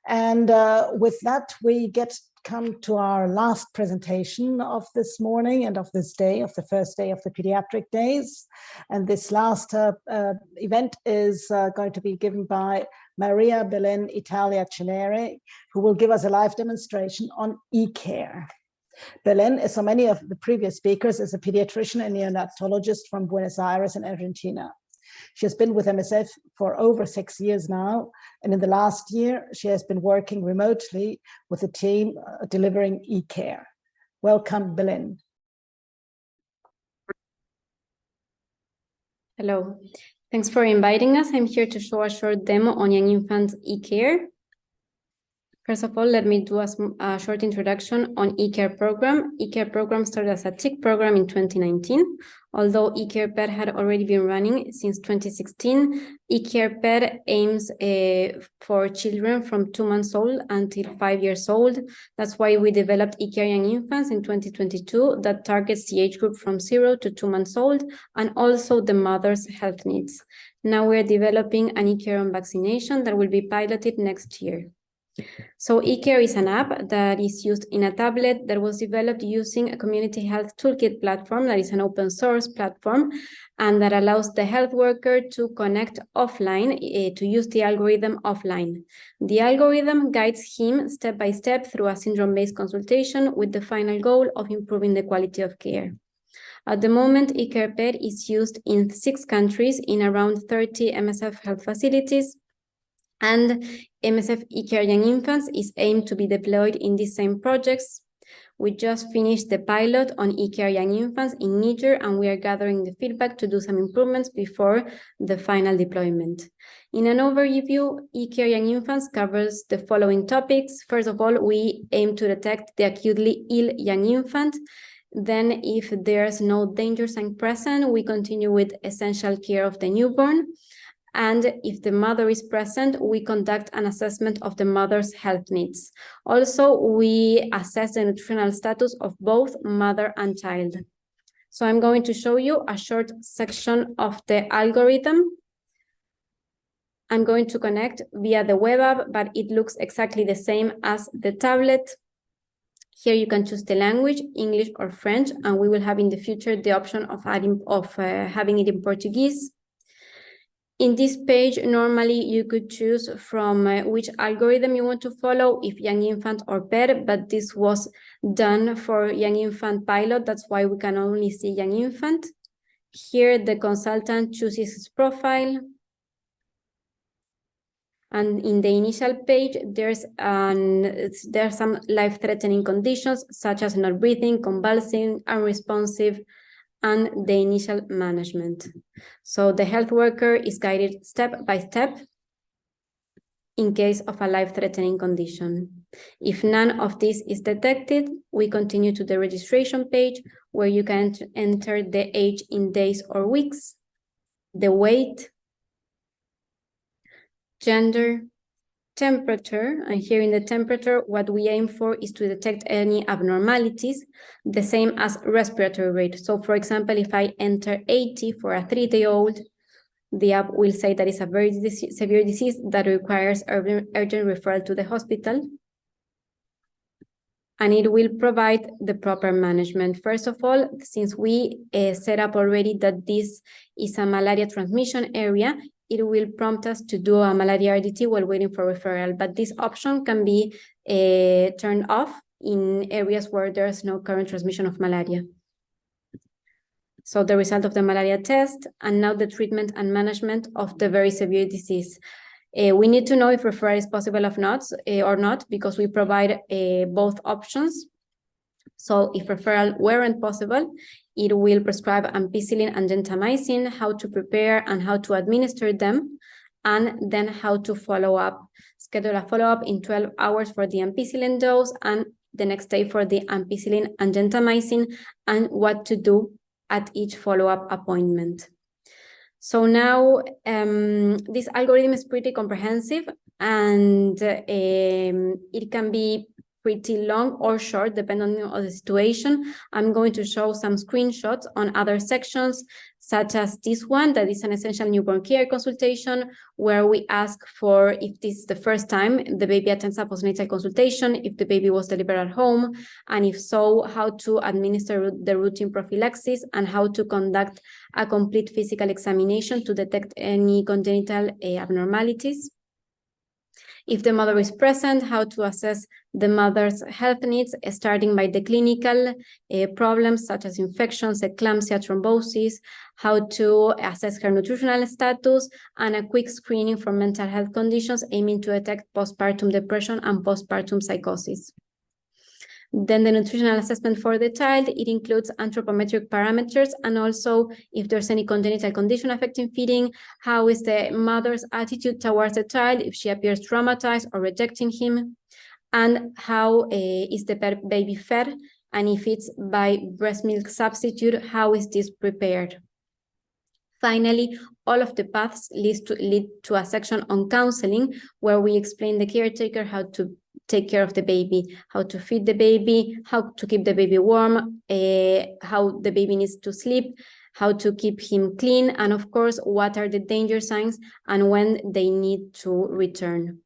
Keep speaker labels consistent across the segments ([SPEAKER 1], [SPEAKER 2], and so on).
[SPEAKER 1] And with that, we come to our last presentation of this morning and of this day, of the first day of the pediatric days. And this last event is going to be given by Maria Belen Italia Cenere, who will give us a live demonstration on e-care. Belen, as so many of the previous speakers, is a pediatrician and neonatologist from Buenos Aires in Argentina. She has been with MSF for over 6 years now, and in the last year, she has been working remotely with a team delivering e-care. Welcome, Belen.
[SPEAKER 2] Hello, thanks for inviting us. I'm here to show a short demo on young infants e-care. First of all, let me do a short introduction on e-care program. E-care program started as a TIC program in 2019. Although e-care pet had already been running since 2016, e-care pet aims for children from 2 months old until 5 years old. That's why we developed e-care young infants in 2022 that targets the age group from 0 to 2 months old and also the mother's health needs. Now we're developing an e-care on vaccination that will be piloted next year. So e-care is an app that is used in a tablet that was developed using a community health toolkit platform that is an open source platform and that allows the health worker to connect offline, to use the algorithm offline. The algorithm guides him step by step through a syndrome-based consultation with the final goal of improving the quality of care. At the moment, e-care pet is used in 6 countries in around 30 MSF health facilities, and MSF e-care young infants is aimed to be deployed in these same projects. We just finished the pilot on e-care young infants in Niger, and we are gathering the feedback to do some improvements before the final deployment. In an overview, e-care young infants covers the following topics. First of all, we aim to detect the acutely ill young infant. Then, if there's no danger sign present, we continue with essential care of the newborn. And if the mother is present, we conduct an assessment of the mother's health needs. Also, we assess the nutritional status of both mother and child. So I'm going to show you a short section of the algorithm. I'm going to connect via the web app, but it looks exactly the same as the tablet. Here you can choose the language, English or French, and we will have in the future the option of having it in Portuguese. In this page, normally you could choose from which algorithm you want to follow, if young infant or pet, but this was done for young infant pilot. That's why we can only see young infant. Here, the consultant chooses his profile. And in the initial page, there are some life-threatening conditions, such as not breathing, convulsing, unresponsive, and the initial management. So the health worker is guided step by step in case of a life-threatening condition. If none of this is detected, we continue to the registration page where you can enter the age in days or weeks, the weight, gender, temperature, and here in the temperature, what we aim for is to detect any abnormalities, the same as respiratory rate. So for example, if I enter 80 for a 3-day-old, the app will say that it's a very severe disease that requires urgent referral to the hospital. And it will provide the proper management. First of all, since we set up already that this is a malaria transmission area, it will prompt us to do a malaria RDT while waiting for referral. But this option can be turned off in areas where there's no current transmission of malaria. So the result of the malaria test, and now the treatment and management of the very severe disease. We need to know if referral is possible or not, because we provide both options. So if referral weren't possible, it will prescribe ampicillin and gentamicin, how to prepare and how to administer them, and then how to follow up. Schedule a follow-up in 12 hours for the ampicillin dose and the next day for the ampicillin and gentamicin, and what to do at each follow-up appointment. So now this algorithm is pretty comprehensive, and it can be pretty long or short, depending on the situation. I'm going to show some screenshots on other sections, such as this one, that is an essential newborn care consultation, where we ask for if this is the first time the baby attends a postnatal consultation, if the baby was delivered at home, and if so, how to administer the routine prophylaxis, and how to conduct a complete physical examination to detect any congenital abnormalities. If the mother is present, how to assess the mother's health needs, starting by the clinical problems such as infections, eclampsia, thrombosis, how to assess her nutritional status, and a quick screening for mental health conditions aiming to detect postpartum depression and postpartum psychosis. Then the nutritional assessment for the child, it includes anthropometric parameters, and also if there's any congenital condition affecting feeding, how is the mother's attitude towards the child, if she appears traumatized or rejecting him, and how is the baby fed, and if it's by breast milk substitute, how is this prepared? Finally, all of the paths lead to a section on counseling, where we explain the caretaker how to take care of the baby, how to feed the baby, how to keep the baby warm, how the baby needs to sleep, how to keep him clean, and of course, what are the danger signs and when they need to return.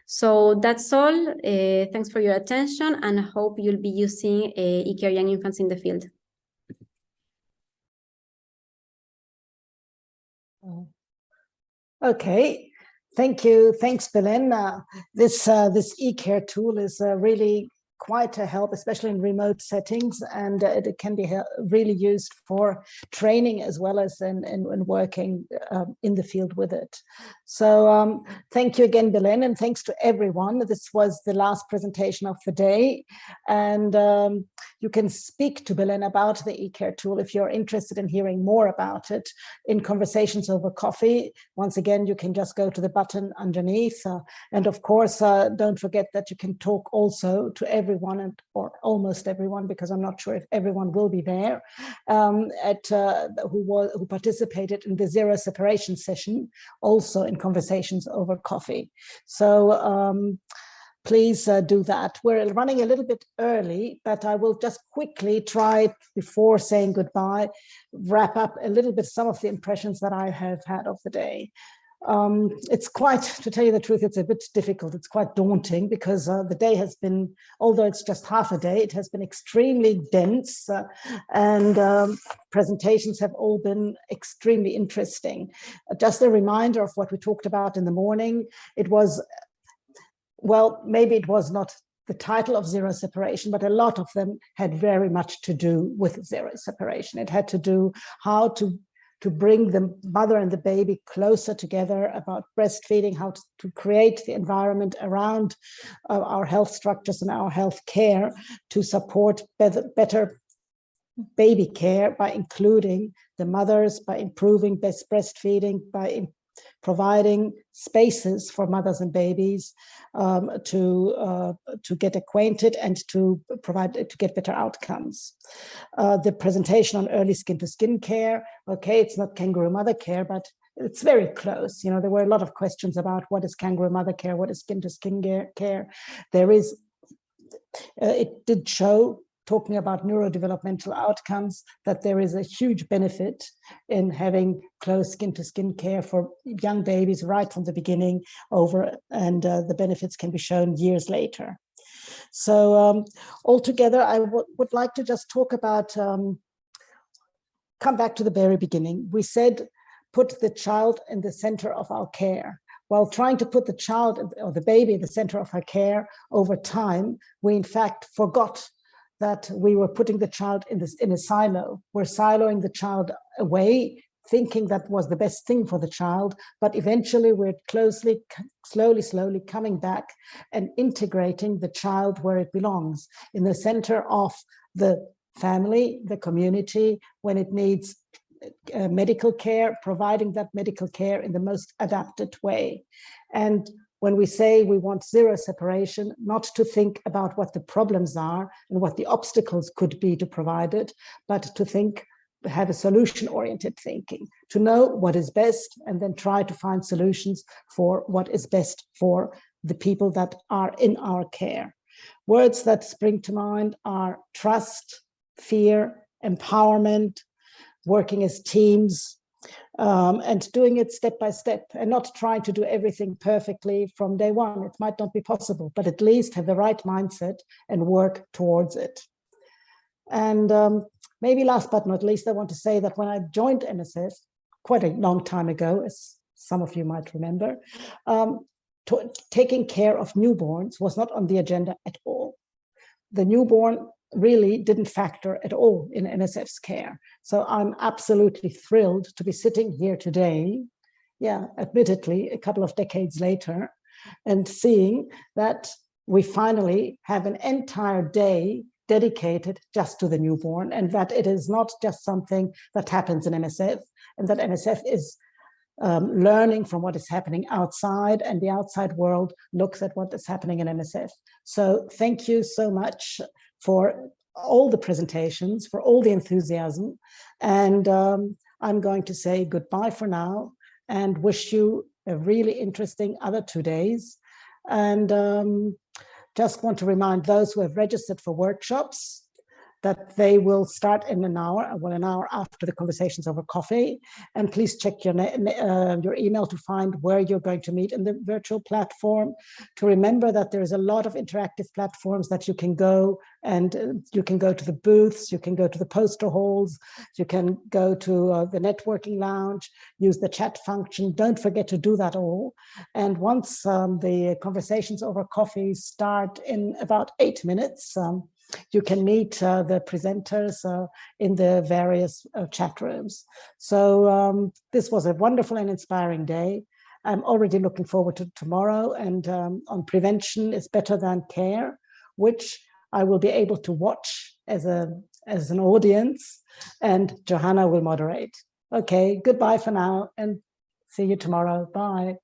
[SPEAKER 2] So that's all. Thanks for your attention, and I hope you'll be using eCare Young Infants in the field.
[SPEAKER 1] Okay, thank you. Thanks, Belen. This eCare tool is really quite a help, especially in remote settings, and it can be really used for training as well as in working in the field with it. So thank you again, Belen, and thanks to everyone. This was the last presentation of the day, and you can speak to Belen about the eCare tool if you're interested in hearing more about it in conversations over coffee. Once again, you can just go to the button underneath, and of course, don't forget that you can talk also to everyone, or almost everyone, because I'm not sure if everyone will be there, who participated in the zero separation session, also in conversations over coffee. So please do that. We're running a little bit early, but I will just quickly try, before saying goodbye, wrap up a little bit some of the impressions that I have had of the day. It's quite, to tell you the truth, it's a bit difficult. It's quite daunting because the day has been, although it's just half a day, it has been extremely dense, and presentations have all been extremely interesting. Just a reminder of what we talked about in the morning. It was, well, maybe it was not the title of zero separation, but a lot of them had very much to do with zero separation. It had to do how to bring the mother and the baby closer together, about breastfeeding, how to create the environment around our health structures and our health care to support better baby care by including the mothers, by improving best breastfeeding, by providing spaces for mothers and babies to get acquainted and to get better outcomes. The presentation on early skin-to-skin care, okay, it's not kangaroo mother care, but it's very close. You know, there were a lot of questions about what is kangaroo mother care, what is skin-to-skin care. There is, it did show, talking about neurodevelopmental outcomes, that there is a huge benefit in having close skin-to-skin care for young babies right from the beginning and the benefits can be shown years later. So altogether, I would like to just talk about, come back to the very beginning. We said, put the child in the center of our care. While trying to put the child or the baby in the center of our care over time, we in fact forgot that we were putting the child in a silo. We're siloing the child away, thinking that was the best thing for the child, but eventually we're slowly coming back and integrating the child where it belongs, in the center of the family, the community, when it needs medical care, providing that medical care in the most adapted way. And when we say we want zero separation, not to think about what the problems are and what the obstacles could be to provide it, but to have a solution-oriented thinking, to know what is best and then try to find solutions for what is best for the people that are in our care. Words that spring to mind are trust, fear, empowerment, working as teams, and doing it step by step, and not trying to do everything perfectly from day one. It might not be possible, but at least have the right mindset and work towards it. And maybe last but not least, I want to say that when I joined MSF quite a long time ago, as some of you might remember, taking care of newborns was not on the agenda at all. The newborn really didn't factor at all in MSF's care. So I'm absolutely thrilled to be sitting here today, admittedly, a couple of decades later, and seeing that we finally have an entire day dedicated just to the newborn, and that it is not just something that happens in MSF, and that MSF is learning from what is happening outside, and the outside world looks at what is happening in MSF. So thank you so much for all the presentations, for all the enthusiasm. And I'm going to say goodbye for now and wish you a really interesting other 2 days. And just want to remind those who have registered for workshops that they will start in an hour after the conversations over coffee. And please check your email to find where you're going to meet in the virtual platform. To remember that there is a lot of interactive platforms that you can go, and you can go to the booths, you can go to the poster halls, you can go to the networking lounge, use the chat function. Don't forget to do that all. And once the conversations over coffee start in about 8 minutes, you can meet the presenters in the various chat rooms. So this was a wonderful and inspiring day. I'm already looking forward to tomorrow, and on prevention is better than care, which I will be able to watch as an audience, and Johanna will moderate. Okay, goodbye for now, and see you tomorrow. Bye.